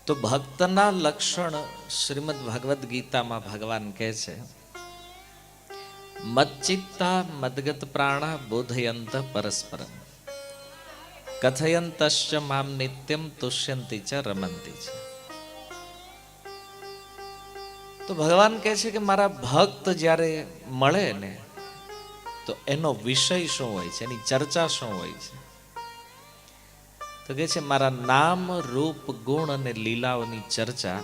તો ભક્તના લક્ષણ શ્રીમદ ભગવદ્ ગીતામાં ભગવાન કહે છે, મચ્ચિત્તા મદગત પ્રાણા બોધયંત પરસ્પરમ કથયંતશ્ચ મામ નિત્યમ તુષ્યંતિ ચ રમંતી છે. તો ભગવાન કહે છે કે મારા ભક્ત જ્યારે મળે ને તો એનો વિષય શું હોય છે, એની ચર્ચા શું હોય છે? તો કહે છે મારા નામ રૂપ ગુણ અને લીલાઓની ચર્ચા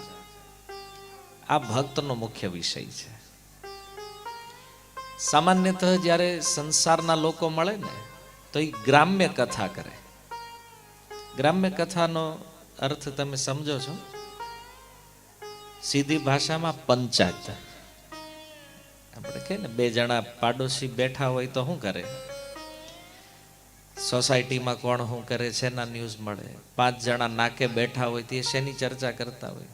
આ ભક્તનો મુખ્ય વિષય છે. સામાન્યતઃ જ્યારે સંસારના લોકો મળે ને તો એ ગ્રામ્ય કથા કરે. ગ્રામ્ય કથાનો અર્થ તમે સમજો છો? સીધી ભાષામાં પંચાયત. આપણે કહે ને બે જણા પાડોશી બેઠા હોય તો શું કરે? સોસાયટીમાં કોણ શું કરે છે એના ન્યૂઝ મળે. 5 જણા નાકે બેઠા હોય તો શેની ચર્ચા કરતા હોય?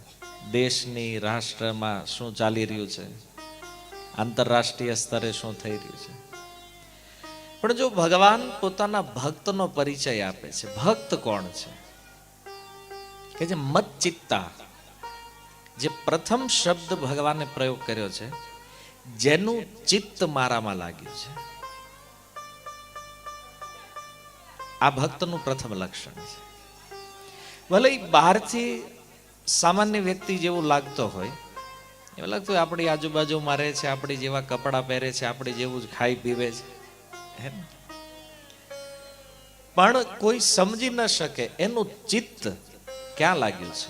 દેશની, રાષ્ટ્રમાં શું ચાલી રહ્યું છે, આંતરરાષ્ટ્રીય સ્તરે શું થઈ રહ્યું છે. પણ જો ભગવાન પોતાના ભક્તનો પરિચય આપે છે, ભક્ત કોણ છે કે જે મચ્ચિત્તા, જે પ્રથમ શબ્દ ભગવાને પ્રયોગ કર્યો છે, જેનું ચિત્ત મારામાં લાગ્યું છે, આ ભક્તનું પ્રથમ લક્ષણ છે. ભલે બહારથી સામાન્ય વ્યક્તિ જેવું લાગતો હોય, એવું લાગતું હોય આપણી આજુબાજુમાં રહે છે, આપણી જેવા કપડાં પહેરે છે, આપણી જેવું જ ખાઈ પીવે છે, પણ કોઈ સમજી ન શકે એનું ચિત્ત ક્યાં લાગ્યું છે.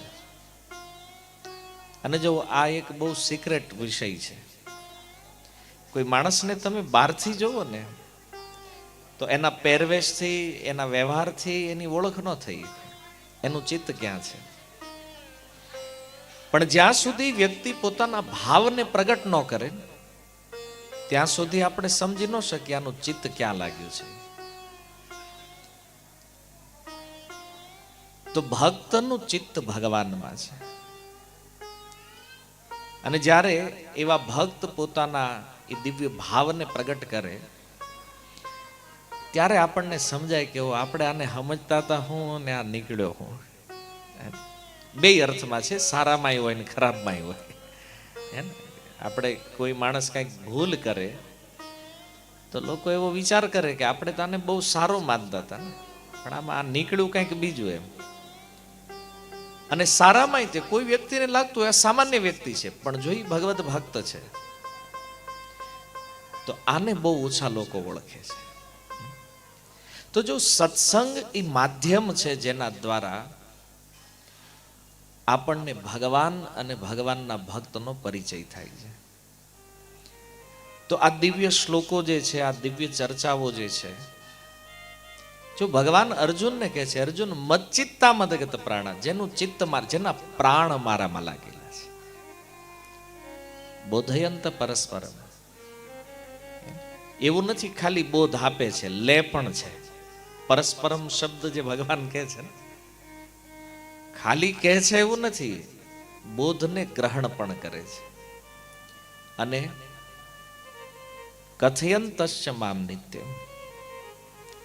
અને જો આ એક બહુ સિક્રેટ વિષય છે. કોઈ માણસને તમે બહારથી જોવો ને તો એના પહેરવેશથી, એના વ્યવહારથી એની ઓળખ ન થઈ, એનું ચિત્ત ક્યાં છે. પણ જ્યાં સુધી વ્યક્તિ પોતાના ભાવને પ્રગટ ન કરે ત્યાં સુધી આપણે સમજી ન શકીએ આનું ચિત્ત ક્યાં લાગ્યું છે. તો ભક્તનું ચિત્ત ભગવાનમાં છે. અને જ્યારે એવા ભક્ત પોતાના એ દિવ્ય ભાવને પ્રગટ કરે ત્યારે આપણને સમજાય કે આપણે આને સમજતા હતા હું અને આ નીકળ્યો હું. બે અર્થમાં છે, સારામાંય હોય ને ખરાબમાંય હોય. આપણે કોઈ માણસ કંઈક ભૂલ કરે તો લોકો એવો વિચાર કરે કે આપણે તો આને બહુ સારો માનતા હતા ને, પણ આમાં આ નીકળ્યું કંઈક બીજું એમ. અને સારામાંય તે કોઈ વ્યક્તિને લાગતું હોય સામાન્ય વ્યક્તિ છે, પણ જો ભગવત ભક્ત છે તો આને બહુ ઓછા લોકો ઓળખે છે. તો જો સત્સંગ એ માધ્યમ છે જેના દ્વારા આપણને ભગવાન અને ભગવાનના ભક્તનો પરિચય થાય છે. તો આ દિવ્ય શ્લોકો જે છે, આ દિવ્ય ચર્ચાઓ જે છે, જો ભગવાન અર્જુનને કહે છે, અર્જુન મચ્ચિત્તા મદગત પ્રાણા, જેનું ચિત્ત જેના પ્રાણ મારામાં લાગેલા છે, બોધયંત પરસ્પરમ. એવું નથી ખાલી બોધ આપે છે, લે પણ છે. પરસ્પરમ શબ્દ જે ભગવાન કહે છે ને, ખાલી કહે છે એવું નથી, બોધને ગ્રહણ પણ કરે છે. અને કથયંતશ્ચ મામ નિત્યમ,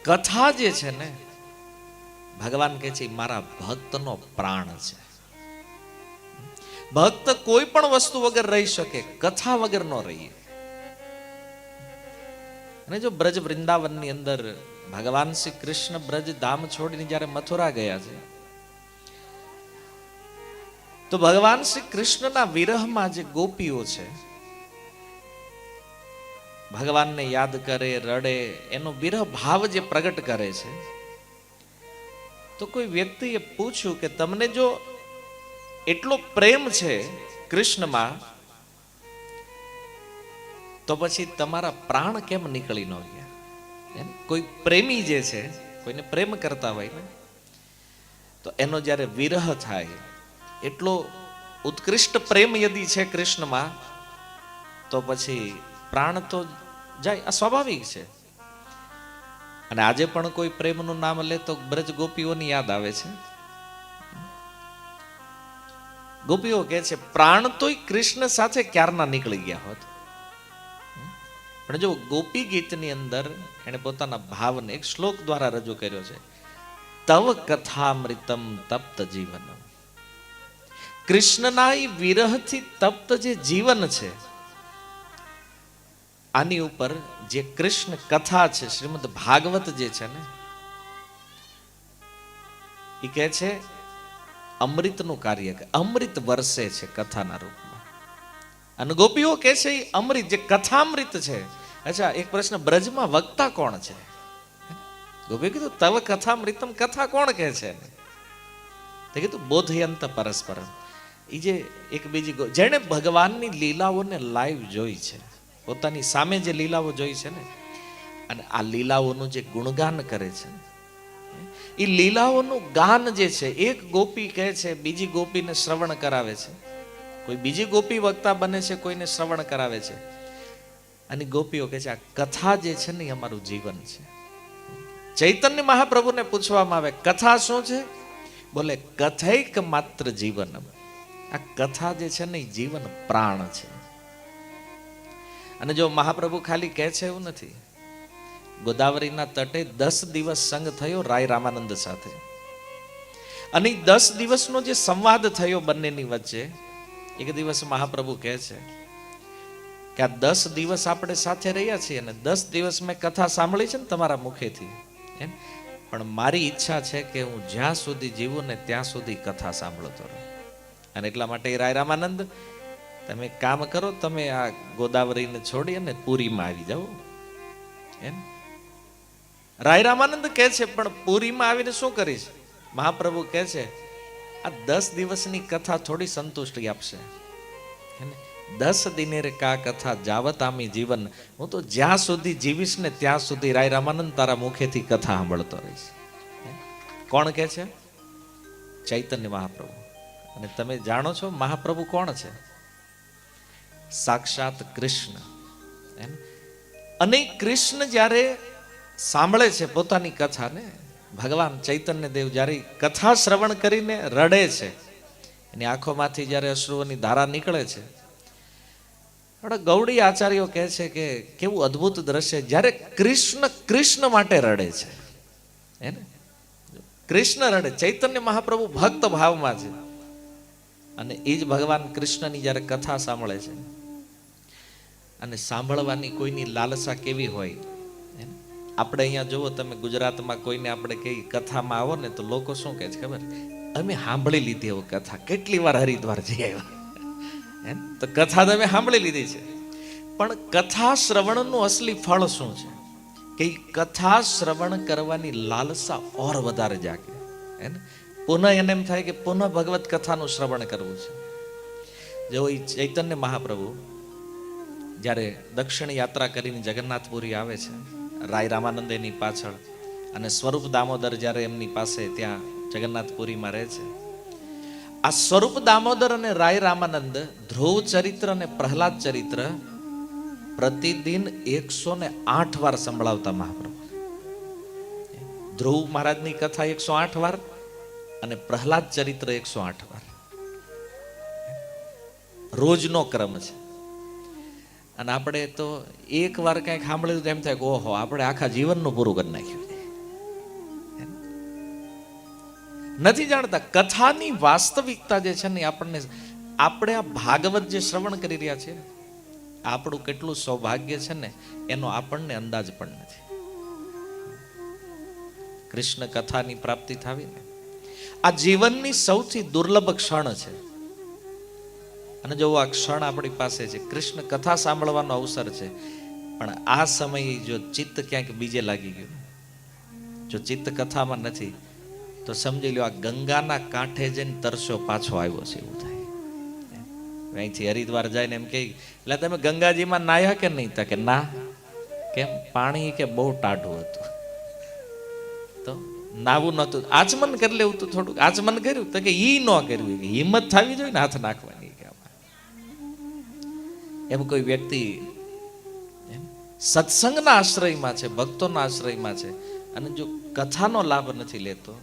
કથા જે છે ને ભગવાન કહે છે મારા ભક્તનો પ્રાણ છે. ભક્ત કોઈ પણ વસ્તુ વગર રહી શકે, કથા વગર ન રહીએ. અને જો બ્રજ વૃંદાવનની અંદર ભગવાન શ્રી કૃષ્ણ બ્રજ ધામ છોડીને જ્યારે મથુરા ગયા છે તો ભગવાન શ્રી કૃષ્ણના વિરહમાં જે ગોપીઓ છે ભગવાનને યાદ કરે, રડે, એનો વિરહ ભાવ જે પ્રગટ કરે છે, તો કોઈ વ્યક્તિએ પૂછ્યું કે તમને જો એટલો પ્રેમ છે કૃષ્ણમાં તો પછી તમારા પ્રાણ કેમ નીકળી ન ગયા? કોઈ પ્રેમી જે છે, કોઈને પ્રેમ કરતા હોય ને તો એનો જ્યારે વિરહ થાય, એટલો ઉત્કૃષ્ટ પ્રેમ યદી છે કૃષ્ણમાં, તો પછી પ્રાણ તો જાય, આ સ્વાભાવિક છે. અને આજે પણ કોઈ પ્રેમનું નામ લે તો બ્રજ ગોપીઓની યાદ આવે છે. ગોપીઓ કહે છે પ્રાણ તોય કૃષ્ણ સાથે ક્યારના નીકળી ગયા હોત. પણ જો ગોપી ગીતની અંદર એને પોતાના ભાવને એક શ્લોક દ્વારા રજૂ કર્યો છે, તવ કથામૃતમ તપ્ત જીવનમ. કૃષ્ણના એ વિરહથી તપ્ત જે જીવન છે, આની ઉપર જે કૃષ્ણ કથા છે, શ્રીમદ ભાગવત જે છે ને, એ કહે છે અમૃતનું કાર્ય, અમૃત વરસે છે કથાના રૂપમાં. અને ગોપીઓ કહે છે એ અમૃત જે કથામૃત છે. અચ્છા, એક પ્રશ્ન, બ્રજમાં વક્તા કોણ છે? ગોપીએ કીધું તવ કથામૃતમ, કથા કોણ કહે છે? તે કીધું બોધયંત પરસ્પરમ. એ જે એક બીજી જેણે ભગવાનની લીલાઓને લાઈવ જોઈ છે, પોતાની સામે જે લીલાઓ જોઈ છે ને, અને આ લીલાઓનું જે ગુણગાન કરે છે, એ લીલાઓનું ગાન જે છે, એક ગોપી કહે છે બીજી ગોપીને શ્રવણ કરાવે છે, કોઈ બીજી ગોપી વક્તા બને છે, કોઈને શ્રવણ કરાવે છે. અને ગોપીઓ કહે છે આ કથા જે છે ને એ અમારું જીવન છે. ચૈતન્ય મહાપ્રભુને પૂછવામાં આવે કથા શું છે? બોલે કથૈક માત્ર જીવન. આ કથા જે છે ને એ જીવન પ્રાણ છે. અને જો મહાપ્રભુ ખાલી કહે છે એવું નથી. ગોદાવરીના તટે 10 દિવસ સંગ થયો રાય રામાનંદ સાથે, અને 10 દિવસનો જે સંવાદ થયો બંનેની વચ્ચે, એક દિવસ મહાપ્રભુ કહે છે કે આ 10 દિવસ આપણે સાથે રહ્યા છીએ અને 10 દિવસ મેં કથા સાંભળી છે ને તમારા મુખેથી, એમ, પણ મારી ઈચ્છા છે કે હું જ્યાં સુધી જીવું ને ત્યાં સુધી કથા સાંભળતો રહું. અને એટલા માટે રાય રામાનંદ, તમે કામ કરો, તમે આ ગોદાવરીને છોડી અને પુરીમાં આવી જાઓ. એમ રાય રામાનંદ કહે છે પણ પુરીમાં આવીને શું કરીશ? મહાપ્રભુ કહે છે આ 10 દિવસની કથા થોડી સંતુષ્ટિ આપશે. 10 દિને રે કા કથા જાવત આમી જીવન. હું તો જ્યાં સુધી જીવીશ ને ત્યાં સુધી રાય રામાનંદ તારા મુખેથી કથા સાંભળતો રહીશ. કોણ કહે છે? ચૈતન્ય મહાપ્રભુ. અને તમે જાણો છો મહાપ્રભુ કોણ છે? સાક્ષાત કૃષ્ણ. અને કૃષ્ણ જ્યારે સાંભળે છે પોતાની કથાને, ભગવાન ચૈતન્ય દેવ જ્યારે કથા શ્રવણ કરીને રડે છે, એની આંખોમાંથી જ્યારે અશ્રુઓની ધારા નીકળે છે, ગૌડી આચાર્યો કહે છે કે કેવું અદ્ભુત દ્રશ્ય, જ્યારે કૃષ્ણ કૃષ્ણ માટે રડે છે. એને કૃષ્ણ રડે, ચૈતન્ય મહાપ્રભુ ભક્ત ભાવમાં છે, અને એ જ ભગવાન કૃષ્ણની જ્યારે કથા સાંભળે છે, અને સાંભળવાની કોઈની લાલસા કેવી હોય. આપણે અહીંયા જુઓ, તમે ગુજરાતમાં કોઈને આપણે કઈ કથામાં આવો ને તો લોકો શું કહે છે ખબર? અમે સાંભળી લીધી એવું કથા, કેટલી વાર હરિદ્વાર જઈ આવ્યા. તો કથા તો અમે સાંભળી લીધી છે, પણ કથા શ્રવણનું અસલી ફળ શું છે? કે કથા શ્રવણ કરવાની લાલસા ઓર વધારે જાગે. પુનઃ એને એમ થાય કે પુનઃ ભગવત કથાનું શ્રવણ કરવું છે. જો એ ચૈતન્ય મહાપ્રભુ જ્યારે દક્ષિણ યાત્રા કરીને જગન્નાથપુરી આવે છે, રાય રામાનંદ એની પાછળ, અને સ્વરૂપ દામોદર જ્યારે એમની પાસે ત્યાં જગન્નાથપુરીમાં રહે છે, આ સ્વરૂપ દામોદર અને રાય રામાનંદ ધ્રુવ ચરિત્ર અને પ્રહલાદ ચરિત્ર પ્રતિદિન 108 વાર સંભળાવતા મહાપ્રભુ. ધ્રુવ મહારાજની કથા 108 વાર અને પ્રહલાદ ચરિત્ર 108 વાર. રોજનો ક્રમ છે. અને આપણે તો એક વાર કંઈક સાંભળ્યું તો એમ થાય કે ઓહો, આપણે આખા જીવનનું પૂરું કરી નાખ્યું. નથી જાણતા કથાની વાસ્તવિકતા જે છે ને આપણને, આપણે આ ભાગવત જે શ્રવણ કરી રહ્યા છીએ, આપણું કેટલું સૌભાગ્ય છે ને એનો આપણને અંદાજ પણ નથી. કૃષ્ણ કથાની પ્રાપ્તિ થવી ને આ જીવનની સૌથી દુર્લભ ક્ષણ છે. અને જો આ ક્ષણ આપણી પાસે છે, કૃષ્ણ કથા સાંભળવાનો અવસર છે, પણ આ સમયે જો ચિત્ત ક્યાંક બીજે લાગી ગયું, જો ચિત્ત કથામાં નથી, તો સમજી લો આ ગંગાના કાંઠે જઈને તરસ્યો પાછો આવ્યો છે એવું થાય. અહીંથી હરિદ્વાર જાય ને એમ કે એટલે તમે ગંગાજીમાં નાહ્યા કે નહીં? કે ના. કેમ? પાણી કે બહુ ટાઢું હતું, તો નાવું નતું. આચમન કરી લેવું તું, થોડુંક આચમન કર્યું તો કે ઈ ન કર્યું, હિંમત થવી જોઈએ ને હાથ નાખવાની. એમ કોઈ વ્યક્તિ સત્સંગના આશ્રયમાં છે, ભક્તોના આશ્રયમાં છે, અને જો કથાનો લાભ નથી લેતો,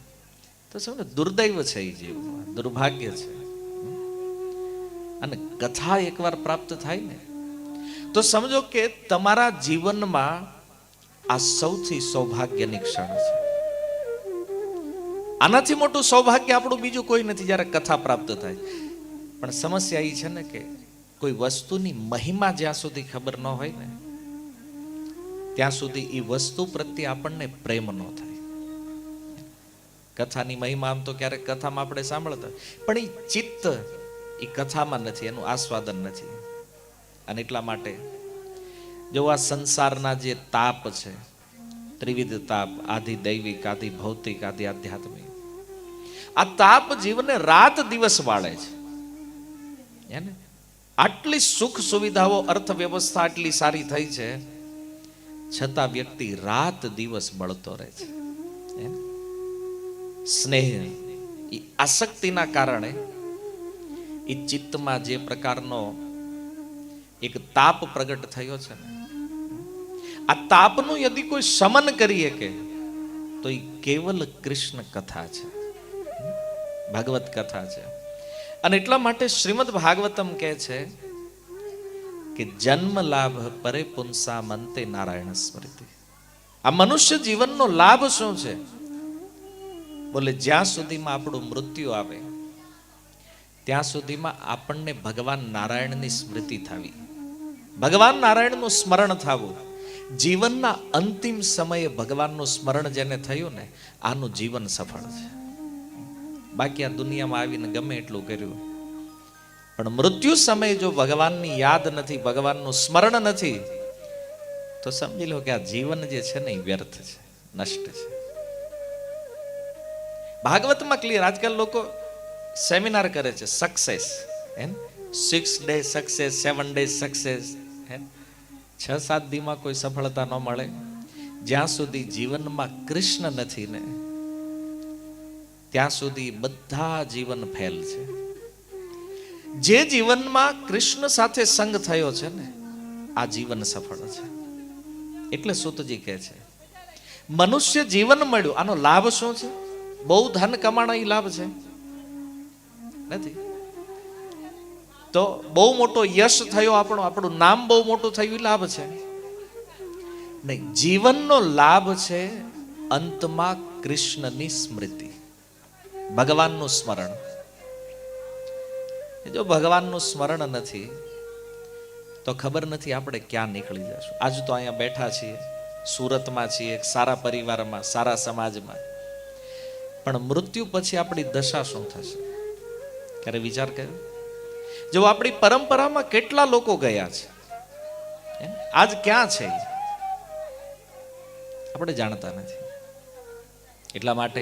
તો સમજો દુર્દૈવ છે, એ જીવનમાં દુર્ભાગ્ય છે. અને કથા એકવાર પ્રાપ્ત થાય ને તો સમજો કે તમારા જીવનમાં આ સૌથી સૌભાગ્યની ક્ષણ છે. આનાથી મોટું સૌભાગ્ય આપણું બીજું કોઈ નથી જ્યારે કથા પ્રાપ્ત થાય. પણ સમસ્યા એ છે ને કે કોઈ વસ્તુની મહિમા જ્યાં સુધી ખબર ન હોય ને ત્યાં સુધી એ વસ્તુ પ્રત્યે આપણને પ્રેમ ન થાય. કથાની મહિમા આમ તો ક્યારેક કથામાં આપણે સાંભળતા, પણ એ ચિત્ત એ કથામાં નથી, એનું આસ્વાદન નથી. અને એટલા માટે જો આ સંસારના જે તાપ છે, ત્રિવિધ તાપ, આધિ દૈવિક, આધિ ભૌતિક, આધિ આધ્યાત્મિક, આ તાપ જીવને રાત દિવસ વાળે છે. એને આટલી સુખ સુવિધાઓ, અર્થવ્યવસ્થા આટલી સારી થઈ છે, છતાં વ્યક્તિ રાત દિવસ બળતો રહે છે. સ્નેહ, એ આસક્તિના કારણે એ ચિત્તમાં જે પ્રકારનો એક તાપ પ્રગટ થયો છે ને, આ તાપનું યદિ કોઈ શમન કરીએ કે તો એ કેવલ કૃષ્ણ કથા છે, ભાગવત કથા છે. અને એટલા માટે શ્રીમદ ભાગવતમ કહે છે કે જન્મ લાભ પરે પુંસા મંતે નારાયણ સ્મૃતિ. આ મનુષ્ય જીવનનો લાભ શું છે? બોલે જ્યાં સુધીમાં આપણું મૃત્યુ આવે ત્યાં સુધીમાં આપણને ભગવાન નારાયણની સ્મૃતિ થવી, ભગવાન નારાયણનું સ્મરણ થવું. જીવનના અંતિમ સમયે ભગવાનનું સ્મરણ જેને થયું ને, આનું જીવન સફળ છે. બાકી આ દુનિયામાં આવીને ગમે એટલું કર્યું, પણ મૃત્યુ સમયે જો ભગવાનની યાદ નથી, ભગવાનનું સ્મરણ નથી, તો સમજી લો કે આ જીવન જે છે ને એ વ્યર્થ છે, નષ્ટ છે. ભાગવતમાં ક્લિયર, આજકાલ લોકો સેમિનાર કરે છે success, 6 days success, 7 days success. 6-7 દીમાં કોઈ સફળતા ન મળે જ્યાં સુધી જીવનમાં કૃષ્ણ નથી ને, ત્યાં સુધી બધા જીવન ફેલ છે. જે જીવનમાં કૃષ્ણ સાથે સંગ થયો છે ને, આ જીવન સફળ છે. એટલે સુતજી કહે છે મનુષ્ય જીવન મળ્યું, આનો લાભ શું છે? બહુ ધન કમાણા એ લાભ છે નથી, તો બહુ મોટો યશ થયો, આપણું નામ બહુ મોટું થયું, લાભ છે નહીં. જીવનનો લાભ છે અંતમાં કૃષ્ણની સ્મૃતિ, ભગવાનનું સ્મરણ. જો ભગવાનનું સ્મરણ નથી તો ખબર નથી આપણે ક્યાં નીકળી જશું. આજ તો અહીંયા બેઠા છીએ, સુરતમાં છીએ, એક સારા પરિવારમાં, સારા સમાજમાં, પણ મૃત્યુ પછી આપણી દશા શું થશે? ક્યારે વિચાર કર્યો? જો આપણી પરંપરામાં કેટલા લોકો ગયા છે, આજ ક્યાં છે આપણે જાણતા નથી. એટલા માટે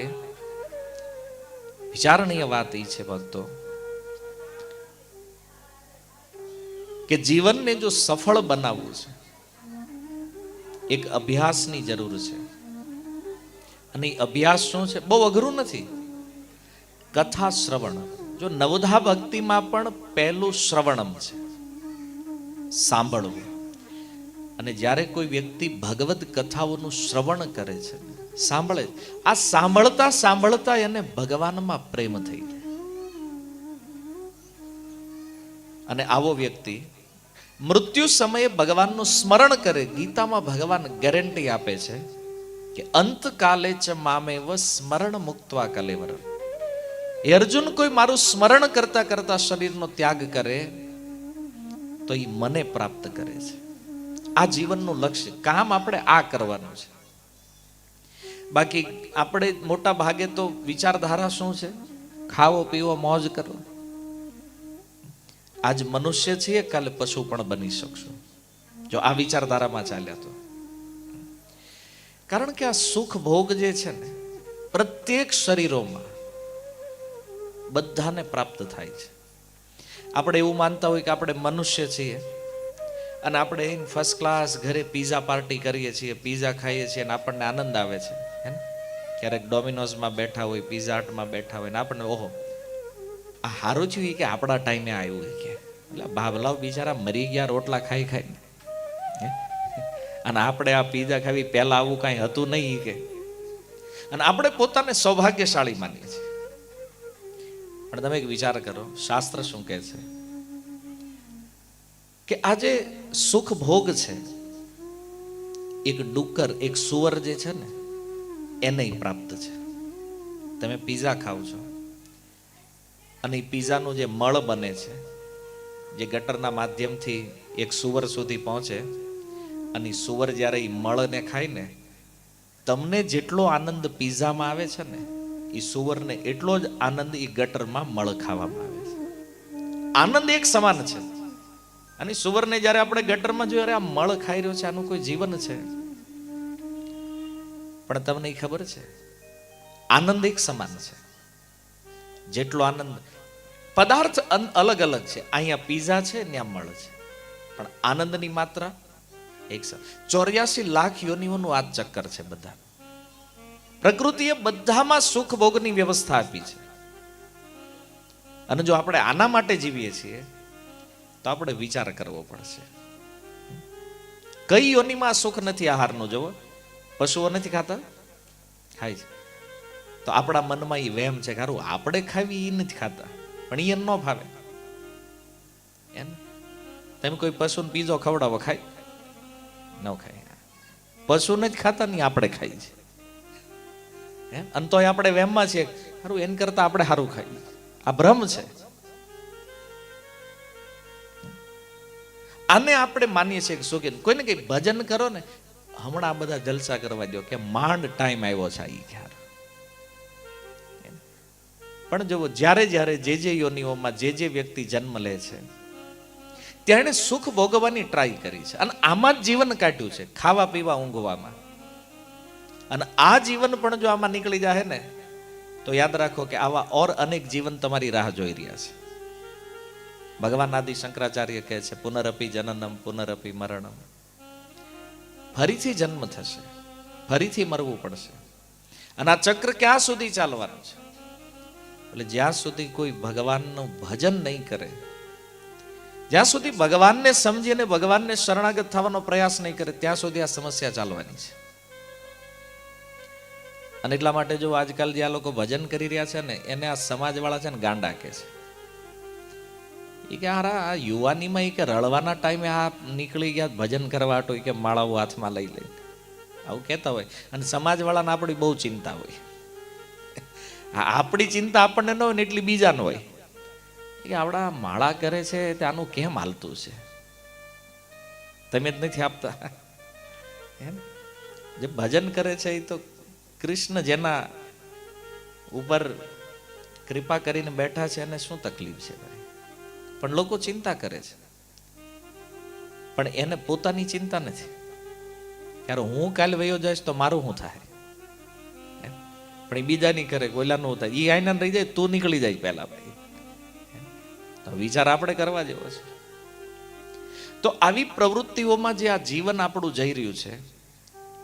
વિચારણીય વાત એ છે ભક્તો કે જીવનને જો સફળ બનાવવું છે, એક અભ્યાસની જરૂર છે. અને અભ્યાસ શું છે? બહુ અઘરું નથી. કથા શ્રવણ. જો નવધા ભક્તિમાં પણ પહેલું શ્રવણમ છે, સાંભળવું. અને જ્યારે કોઈ વ્યક્તિ ભગવદ કથાઓનું શ્રવણ કરે છે, સાંભળે, આ સાંભળતા સાંભળતા એને ભગવાનમાં પ્રેમ થઈ જાય. અને આવો વ્યક્તિ મૃત્યુ સમયે ભગવાનનું સ્મરણ કરે. ગીતામાં ભગવાન ગેરંટી આપે છે કે અંતકાલે ચ મામેવ સ્મરણ મુક્ત્વા કલેવર. એ અર્જુન, કોઈ મારું સ્મરણ કરતા કરતા શરીરનો ત્યાગ કરે તો એ મને પ્રાપ્ત કરે છે. આ જીવનનું લક્ષ્ય, કામ આપણે આ કરવાનું છે. બાકી આપણે મોટા ભાગે તો વિચારધારા શું છે? ખાવો પીવો મોજ કરો. આજ મનુષ્ય છીએ, કાલે પશુ પણ બની શકશું જો આ વિચારધારામાં ચાલ્યા તો. કારણ કે આ સુખ ભોગ જે છે ને, પ્રત્યેક શરીરોમાં બધાને પ્રાપ્ત થાય છે. આપણે એવું માનતા હોય કે આપણે મનુષ્ય છીએ અને આપણે ફર્સ્ટ ક્લાસ ઘરે પીઝા પાર્ટી કરીએ છીએ, પીઝા ખાઈએ છીએ અને આપણને આનંદ આવે છે. ક્યારેક ડોમિનોઝમાં બેઠા હોય, પીઝા હટમાં બેઠા હોય ને આપણને ઓહો આ સારું થયું કે આપણા ટાઈમે આવ્યું કે, એટલે બાબલાઓ બિચારા મરી ગયા રોટલા ખાઈ ખાઈ, અને આપણે આ પીઝા ખાવી પહેલા આવું કાંઈ હતું નહીં કે. અને આપણે પોતાને સૌભાગ્યશાળી માનીએ છીએ. પણ તમે એક વિચાર કરો, શાસ્ત્ર શું કહે છે કે આજે સુખ ભોગ છે, એક ડુક્કર, એક સુવર જે છે ને એને પ્રાપ્ત છે. તમે પીઝા ખાવ છો અને પીઝાનું જે મળ બને છે, જે ગટરના માધ્યમથી એક સુવર સુધી પહોંચે, અને સુવર જ્યારે એ મળને ખાય ને, તમને જેટલો આનંદ પીઝામાં આવે છે ને, એ સુવરને એટલો જ આનંદ એ ગટરમાં મળ ખાવામાં આવે છે. આનંદ એક સમાન છે. અને સુવરને જ્યારે આપણે ગટરમાં જોઈએ, આ મળ ખાઈ રહ્યો છે, આનું કોઈ જીવન છે? પણ તમને ખબર છે, આનંદ એક સમાન છે. જેટલો આનંદ, પદાર્થ અલગ અલગ છે. અહીંયા પીઝા છે, ત્યાં મળ છે, પણ આનંદની માત્રા એક સમાન. 84 લાખ યોનિઓનું આ ચક્કર છે. બધા પ્રકૃતિએ બધામાં સુખ ભોગની વ્યવસ્થા આપી છે. અને જો આપણે આના માટે જીવીએ છીએ તો આપણે વિચાર કરવો પડશે. કઈ યોનિમાં સુખ નથી આહારનું? જોવો, પશુઓ નથી ખાતા? ખાય છે. તો આપણા મનમાં એ વહેમ છે કે હારું આપણે ખાવી એ નથી ખાતા, પણ એ ન ભાવે. એમ તમે કોઈ પશુને પીઝો ખવડાવો, ખાય? ન ખાય. પશુ નથી ખાતા, નહીં આપણે ખાઈ છે. અને તો આપણે વહેમમાં છીએ, સારું એને કરતા આપણે સારું ખાઈએ. આ ભ્રમ છે. આને આપણે માનીએ છીએ કે શું કે કોઈને કઈ ભજન કરો ને, હમણાં આ બધા જલસા કરવા દો કે માંડ ટાઈમ આવ્યો છે આ ખ્યાલ. પણ જો જ્યારે જ્યારે જે યોનિઓમાં જે વ્યક્તિ જન્મ લે છે, તેણે સુખ ભોગવવાની ટ્રાય કરી છે, અને આમાં જ જીવન કાઢ્યું છે, ખાવા પીવા ઊંઘવામાં. અને આ જીવન પણ જો આમાં નીકળી જાય ને, તો યાદ રાખો કે આવા ઓર અનેક જીવન તમારી રાહ જોઈ રહ્યા છે. ભગવાન આદિ શંકરાચાર્ય કહે છે, પુનરપી જનનમ પુનરપી મરણમ. ફરીથી જન્મ થશે, ફરીથી મરવું પડશે. અને આ ચક્ર ક્યાં સુધી ચાલવાનું છે? એટલે જ્યાં સુધી કોઈ ભગવાનનું ભજન નહીં કરે, જ્યાં સુધી ભગવાનને સમજીને ભગવાનને શરણાગત થવાનો પ્રયાસ નહીં કરે, ત્યાં સુધી આ સમસ્યા ચાલવાની છે. અને એટલા માટે જો આજકાલ જે આ લોકો ભજન કરી રહ્યા છે ને, એને આ સમાજવાળા છે ને ગાંડા કહે છે. એ કે આ યુવાનીમાં એ કે રળવાના ટાઈમે આ નીકળી ગયા ભજન કરવા હાટો, કે માળાઓ હાથમાં લઈ લે, આવું કહેતા હોય. અને સમાજવાળાને આપણી બહુ ચિંતા હોય. આપણી ચિંતા આપણને ન હોય ને એટલી બીજાને હોય કે આવડા માળા કરે છે ત્યાંનું કેમ હાલતું છે, તમે જ નથી આપતા. એમ જે ભજન કરે છે એ તો કૃષ્ણ જેના ઉપર કૃપા કરીને બેઠા છે, એને શું તકલીફ છે ભાઈ? પણ લોકો ચિંતા કરે છે, પણ એને પોતાની ચિંતા નથી. ત્યારે હું કાલે વયો જઈશ તો મારું શું થાય? પણ એ બીજા નહીં કરે, ઓલાનું થાય. એ આઈના રહી જાય, તું નીકળી જાય પહેલા ભાઈ. તો વિચાર આપણે કરવા જેવો છે. તો આવી પ્રવૃત્તિઓમાં જે આ જીવન આપણું જઈ રહ્યું છે,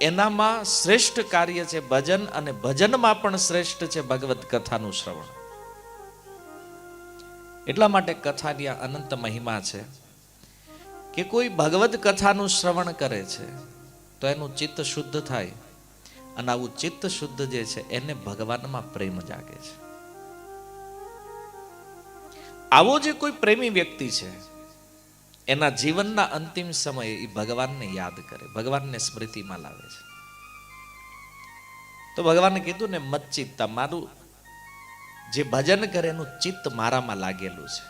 એનામાં શ્રેષ્ઠ કાર્ય છે ભજન, અને ભજનમાં પણ શ્રેષ્ઠ છે ભગવત કથાનું શ્રવણ. એટલા માટે કથાની આ અનંત મહિમા છે કે કોઈ ભગવત કથાનું શ્રવણ કરે છે તો એનું ચિત્ત શુદ્ધ થાય, અને આવું ચિત્ત શુદ્ધ જે છે એને ભગવાનમાં પ્રેમ જાગે છે. આવો જે કોઈ પ્રેમી વ્યક્તિ છે, એના જીવનના અંતિમ સમયે એ ભગવાનને યાદ કરે, ભગવાનને સ્મૃતિમાં લાવે છે. તો ભગવાને કીધું ને, મત ચિત્તા, મારું જે ભજન કરે એનું ચિત્ત મારામાં લાગેલું છે.